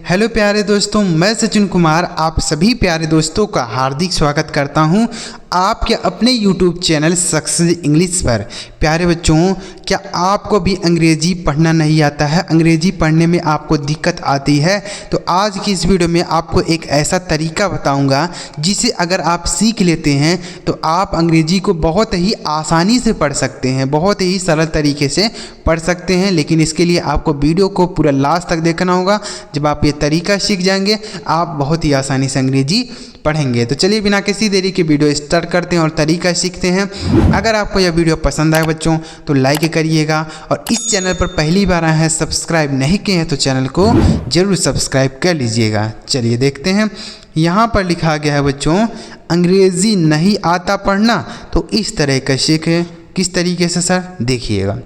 Hello प्यारे दोस्तों, मैं सचिन कुमार आप सभी प्यारे दोस्तों का हार्दिक स्वागत करता हूं आपके अपने YouTube चैनल सक्सेस इंग्लिश पर। प्यारे बच्चों, क्या आपको भी अंग्रेजी पढ़ना नहीं आता है? अंग्रेजी पढ़ने में आपको दिक्कत आती है? तो आज की इस वीडियो में आपको एक ऐसा तरीका बताऊंगा जिसे अगर आप सीख लेते हैं तो आप अंग्रेजी को बहुत ही आसानी से पढ़ सकते हैं, बहुत ही सरल तरीके से पढ़ सकते हैं। लेकिन इसके लिए आपको वीडियो को पूरा लास्ट तक देखना होगा। जब आप ये तरीका सीख जाएंगे आप बहुत ही आसानी से अंग्रेजी पढ़ेंगे। तो चलिए बिना किसी देरी के वीडियो स्टार्ट करते हैं और तरीका सीखते हैं। अगर आपको यह वीडियो पसंद आए बच्चों तो लाइक करिएगा, और इस चैनल पर पहली बार आए हैं, सब्सक्राइब नहीं किए हैं तो चैनल को जरूर सब्सक्राइब कर लीजिएगा। चलिए देखते हैं। यहाँ पर लिखा गया है बच्चों, अंग्रेजी नहीं आता पढ़ना तो इस तरह का सीखें। किस तरीके से सर? देखिएगा,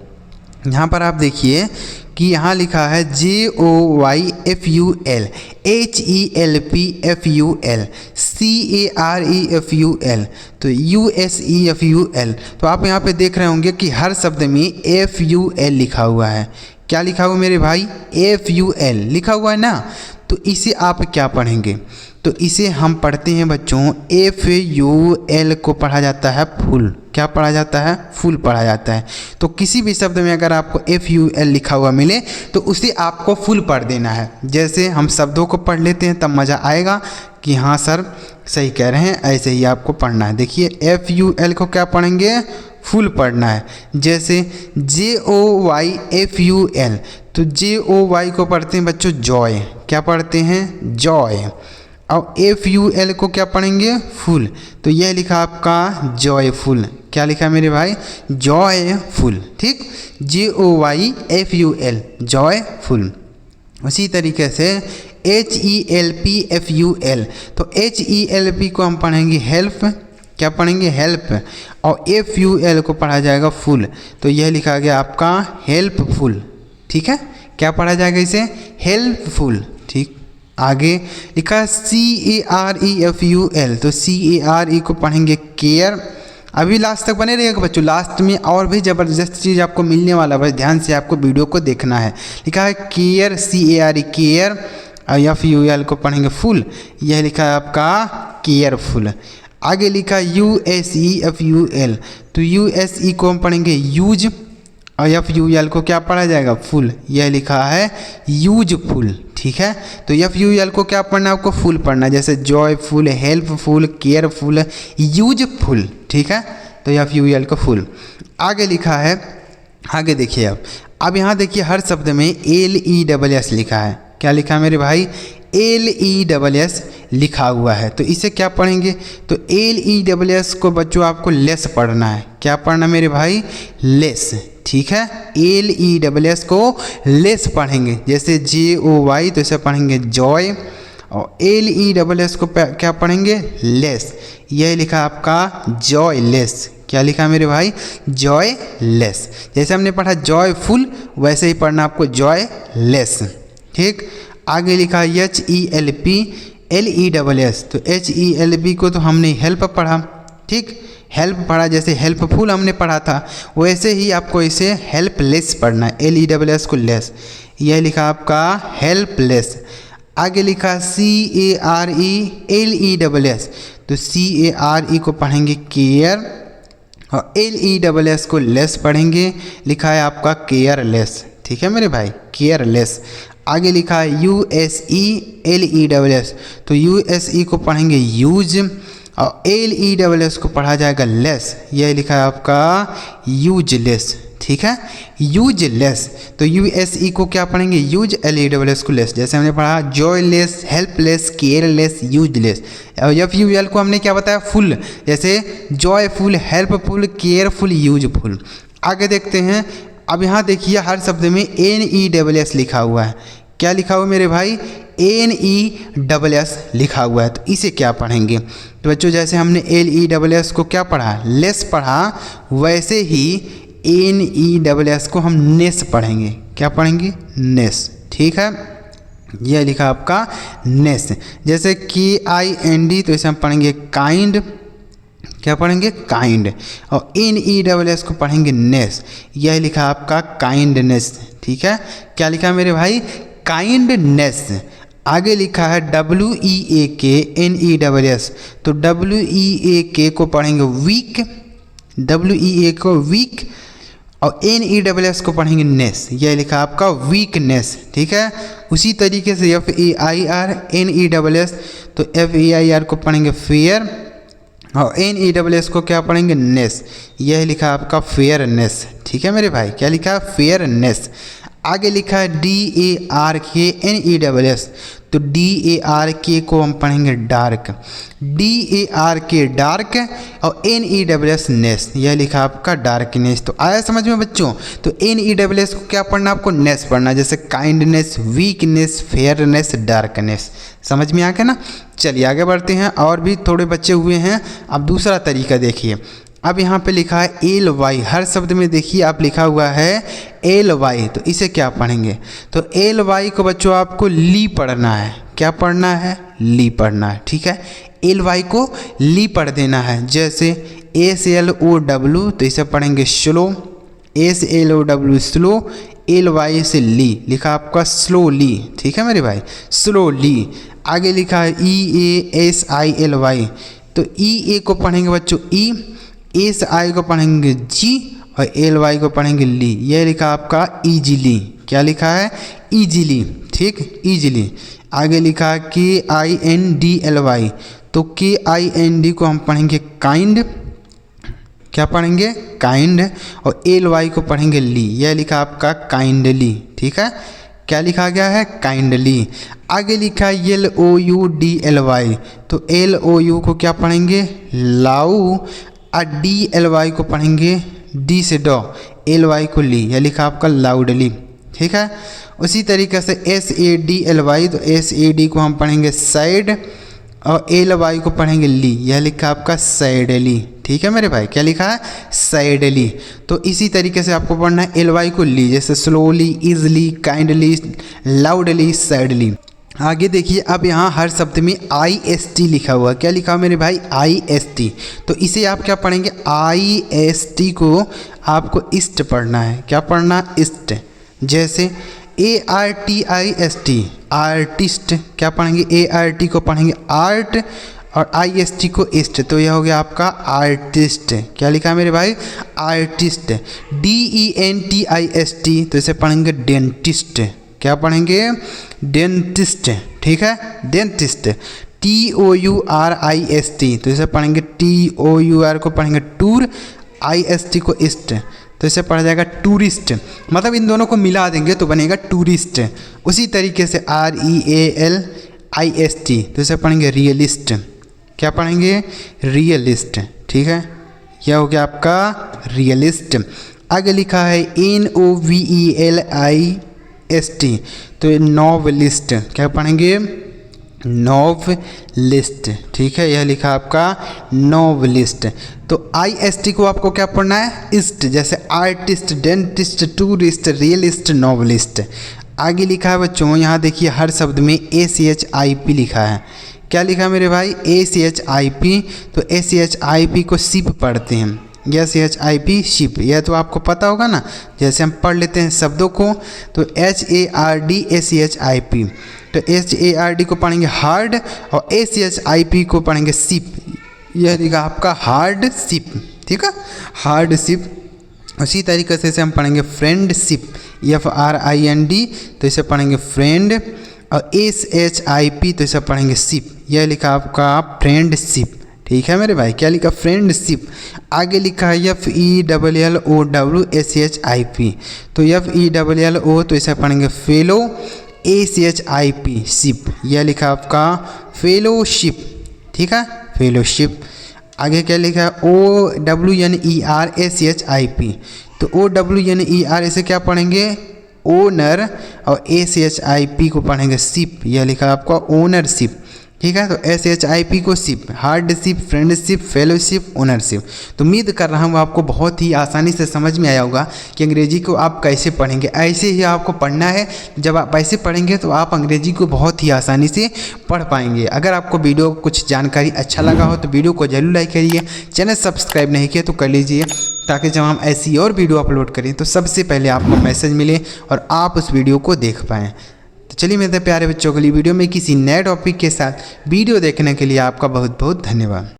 यहाँ पर आप देखिए कि यहाँ लिखा है JOYFUL HELPFUL CAREFUL तो USEFUL। तो आप यहाँ पे देख रहे होंगे कि हर शब्द में FUL लिखा हुआ है। क्या लिखा हुआ मेरे भाई? FUL लिखा हुआ है ना। तो इसे आप क्या पढ़ेंगे? तो इसे हम पढ़ते हैं बच्चों, FUL को पढ़ा जाता है फुल। क्या पढ़ा जाता है? फुल पढ़ा जाता है। तो किसी भी शब्द में अगर आपको FUL लिखा हुआ मिले तो उसे आपको फुल पढ़ देना है। जैसे हम शब्दों को पढ़ लेते हैं तब मज़ा आएगा कि हाँ सर सही कह रहे हैं, ऐसे ही आपको पढ़ना है। देखिए FUL को क्या पढ़ेंगे? फुल पढ़ना है। जैसे JOYFUL तो JOY को पढ़ते हैं बच्चों जॉय। क्या पढ़ते हैं? जॉय। और FUL को क्या पढ़ेंगे? फुल। तो यह लिखा आपका जॉयफुल। क्या लिखा मेरे भाई? जॉयफुल। ठीक, JOYFUL जॉयफुल। उसी तरीके से HELPFUL तो HELP को हम पढ़ेंगे हेल्प। क्या पढ़ेंगे? हेल्प। और FUL को पढ़ा जाएगा फुल। तो यह लिखा गया आपका हेल्पफुल। ठीक है, क्या पढ़ा जाएगा इसे? हेल्पफुल। ठीक, आगे लिखा CAREFUL तो CARE को पढ़ेंगे केयर। अभी लास्ट तक बने रहिएगा बच्चों, लास्ट में और भी ज़बरदस्त चीज़ आपको मिलने वाला है, बस ध्यान से आपको वीडियो को देखना है। लिखा है केयर CARE केयर, और FUL को पढ़ेंगे फुल। यह लिखा है आपका केयरफुल। आगे लिखा USEFUL तो USE को हम पढ़ेंगे यूज, और FUL को क्या पढ़ा जाएगा? फुल। यह लिखा है यूजफुल। ठीक है, तो FUL को क्या पढ़ना है? आपको फुल पढ़ना है। जैसे जॉयफुल, हेल्पफुल, केयरफुल, यूजफुल। ठीक है, तो FUL को फुल। आगे लिखा है, आगे देखिए अब यहाँ देखिए हर शब्द में LESS लिखा है। क्या लिखा है मेरे भाई? LESS लिखा हुआ है। तो इसे क्या पढ़ेंगे? तो LESS को बच्चों आपको लेस पढ़ना है। क्या पढ़ना मेरे भाई? लेस। ठीक है, LESS को लेस पढ़ेंगे। जैसे JOY तो इसे पढ़ेंगे जॉय, और LESS को क्या पढ़ेंगे? लेस। यह लिखा आपका जॉयलेस। क्या लिखा मेरे भाई? जॉयलेस। जैसे हमने पढ़ा जॉयफुल वैसे ही पढ़ना आपको जॉयलेस। ठीक, आगे लिखा HELPLESS तो HELP को तो हमने हेल्प पढ़ा। ठीक, हेल्प पढ़ा। जैसे हेल्पफुल हमने पढ़ा था वैसे ही आपको इसे हेल्पलेस पढ़ना है। LESS को लेस। यह लिखा आपका हेल्पलेस। आगे लिखा CARELESS तो CARE को पढ़ेंगे केयर, और LESS को लेस पढ़ेंगे। लिखा है आपका केयरलेस। ठीक है मेरे भाई, केयरलेस। आगे लिखा है USELESS तो USE को पढ़ेंगे यूज, और LESS को पढ़ा जाएगा लेस। यह लिखा है आपका यूजलेस। ठीक है, यूजलेस। तो USE को क्या पढ़ेंगे? यूज, LESS को लेस। जैसे हमने पढ़ा जॉयलेस, हेल्पलेस, केयरलेस, यूजलेस। और FUL को हमने क्या बताया? फुल। जैसे जॉयफुल, हेल्पफुल, केयरफुल, यूजफुल। आगे देखते हैं। अब यहाँ देखिए हर शब्द में NESS लिखा हुआ है। क्या लिखा हुआ मेरे भाई? NESS लिखा हुआ है। तो इसे क्या पढ़ेंगे? तो बच्चों जैसे हमने LESS को क्या पढ़ा? लेस पढ़ा, वैसे ही NESS को हम नेस पढ़ेंगे। क्या पढ़ेंगे? नेस। ठीक है, यह लिखा आपका नेस। जैसे KIND तो इसे हम पढ़ेंगे काइंड। क्या पढ़ेंगे? काइंड। और NESS को पढ़ेंगे नेस। यह लिखा आपका काइंडनेस। ठीक है, क्या लिखा मेरे भाई? काइंडनेस। आगे लिखा है WEAKNESS, तो WEAK को पढ़ेंगे वीक, WEAK को वीक, और NESS को पढ़ेंगे नेस, यह लिखा आपका वीकनेस। ठीक है, उसी तरीके से FAIRNESS, तो FAIR को पढ़ेंगे फेयर, और NESS को क्या पढ़ेंगे नेस, यह लिखा आपका फेयरनेस। ठीक है मेरे भाई, क्या लिखा है फेयरनेस। आगे लिखा है DARKNESS, तो DARK को हम पढ़ेंगे डार्क, DARK डार्क, और NESS नेस, यह लिखा आपका डार्कनेस। तो आया समझ में बच्चों। तो NESS को क्या पढ़ना, आपको नेस पढ़ना, जैसे काइंडनेस, वीकनेस, फेयरनेस, डार्कनेस। समझ में आ गया ना। चलिए आगे बढ़ते हैं, और भी थोड़े बच्चे हुए हैं। अब दूसरा तरीका देखिए, अब यहाँ पे लिखा है LY, हर शब्द में देखिए आप लिखा हुआ है LY, तो इसे क्या पढ़ेंगे, तो LY को बच्चों आपको ली पढ़ना है। क्या पढ़ना है, ली पढ़ना है। ठीक है, LY को ली पढ़ देना है। जैसे SLOW, तो इसे पढ़ेंगे स्लो, SLOW स्लो, LY से ली, लिखा आपका स्लोली। ठीक है मेरे भाई, स्लोली। आगे लिखा है EASILY, तो EA को पढ़ेंगे बच्चों ई, SI को पढ़ेंगे जी, और LY को पढ़ेंगे ली, यह लिखा आपका ईजिली। क्या लिखा है, ईजिली। ठीक, ईजिली। आगे लिखा है KINDLY, तो KIND को हम पढ़ेंगे काइंड, क्या पढ़ेंगे, काइंड, और LY को पढ़ेंगे ली, यह लिखा आपका काइंडली। ठीक है, क्या लिखा गया है, काइंडली। आगे लिखा है LOUDLY, तो LOU को क्या पढ़ेंगे, लाऊ, और DLY को पढ़ेंगे डी से डॉ, LY को ली, यह लिखा आपका लाउडली। ठीक है, उसी तरीके से SADLY, तो SAD को हम पढ़ेंगे साइड, और LY को पढ़ेंगे ली, यह लिखा आपका साइडली। ठीक है मेरे भाई, क्या लिखा है, साइडली। तो इसी तरीके से आपको पढ़ना है LY को ली, जैसे स्लोली, इजली, काइंडली, लाउडली, साइडली। आगे देखिए, अब यहाँ हर शब्द में IST लिखा हुआ, क्या लिखा हुआ मेरे भाई, IST, तो इसे आप क्या पढ़ेंगे, IST को आपको इस्ट पढ़ना है। क्या पढ़ना, इस्ट। जैसे ARTIST, आर्टिस्ट, क्या पढ़ेंगे, ART को पढ़ेंगे आर्ट, और IST को इस्ट, तो यह हो गया आपका आर्टिस्ट। क्या लिखा है मेरे भाई, आर्टिस्ट। DENTIST, तो इसे पढ़ेंगे डेंटिस्ट। क्या पढ़ेंगे, डेंटिस्ट। ठीक है, डेंटिस्ट। TOURIST, तो इसे पढ़ेंगे TOUR को पढ़ेंगे टूर, IST को इस्ट, तो इसे पढ़ा जाएगा टूरिस्ट। मतलब इन दोनों को मिला देंगे तो बनेगा टूरिस्ट। उसी तरीके से REALIST, तो इसे पढ़ेंगे रियलिस्ट। क्या पढ़ेंगे, रियलिस्ट। ठीक है, यह हो गया आपका रियलिस्ट। आगे लिखा है NOVELIST, तो नॉवलिस्ट। क्या पढ़ेंगे, नॉवलिस्ट। ठीक है, यह लिखा आपका नॉवलिस्ट। तो IST को आपको क्या पढ़ना है, इस्ट, जैसे artist, dentist, tourist, realist, novelist. आगे लिखा है बच्चों, यहाँ देखिए हर शब्द में ACHIP लिखा है। क्या लिखा है मेरे भाई, ACHIP, तो ACHIP को शिप पढ़ते हैं, या CHIP शिप, यह तो आपको पता होगा ना। जैसे हम पढ़ लेते हैं शब्दों को, तो HARD ACHIP, तो HARD को पढ़ेंगे हार्ड, और ACHIP को पढ़ेंगे शिप, यह लिखा आपका हार्ड शिप। ठीक है, हार्ड शिप। उसी तरीके से हम पढ़ेंगे फ्रेंडशिप, FRIND, तो इसे पढ़ेंगे फ्रेंड, और SHIP, तो इसे पढ़ेंगे शिप, यह लिखा आपका फ्रेंडशिप। ठीक है मेरे भाई, क्या लिखा, फ्रेंडशिप। आगे लिखा है FELLOW SHIP, तो FELLO, तो इसे पढ़ेंगे फेलो, ACHIP शिप, यह लिखा आपका फेलोशिप। ठीक है, फेलोशिप। आगे क्या लिखा है, OWNER ACHIP, तो OWNER इसे क्या पढ़ेंगे, ओनर, और ACHIP को पढ़ेंगे शिप, यह लिखा आपका ओनरशिप। ठीक है, तो SHIP को ship, hardship, friendship, fellowship, ownership. तो उम्मीद कर रहा हूँ आपको बहुत ही आसानी से समझ में आया होगा कि अंग्रेजी को आप कैसे पढ़ेंगे। ऐसे ही आपको पढ़ना है, जब आप ऐसे पढ़ेंगे तो आप अंग्रेजी को बहुत ही आसानी से पढ़ पाएंगे। अगर आपको वीडियो कुछ जानकारी अच्छा लगा हो तो वीडियो को जरूर लाइक करिए, चैनल सब्सक्राइब नहीं किया तो कर लीजिए, ताकि जब हम ऐसी और वीडियो अपलोड करें तो सबसे पहले आपको मैसेज मिले और आप उस वीडियो को देख पाएँ। चलिए मेरे प्यारे बच्चों, अगली वीडियो में किसी नए टॉपिक के साथ वीडियो देखने के लिए आपका बहुत बहुत धन्यवाद।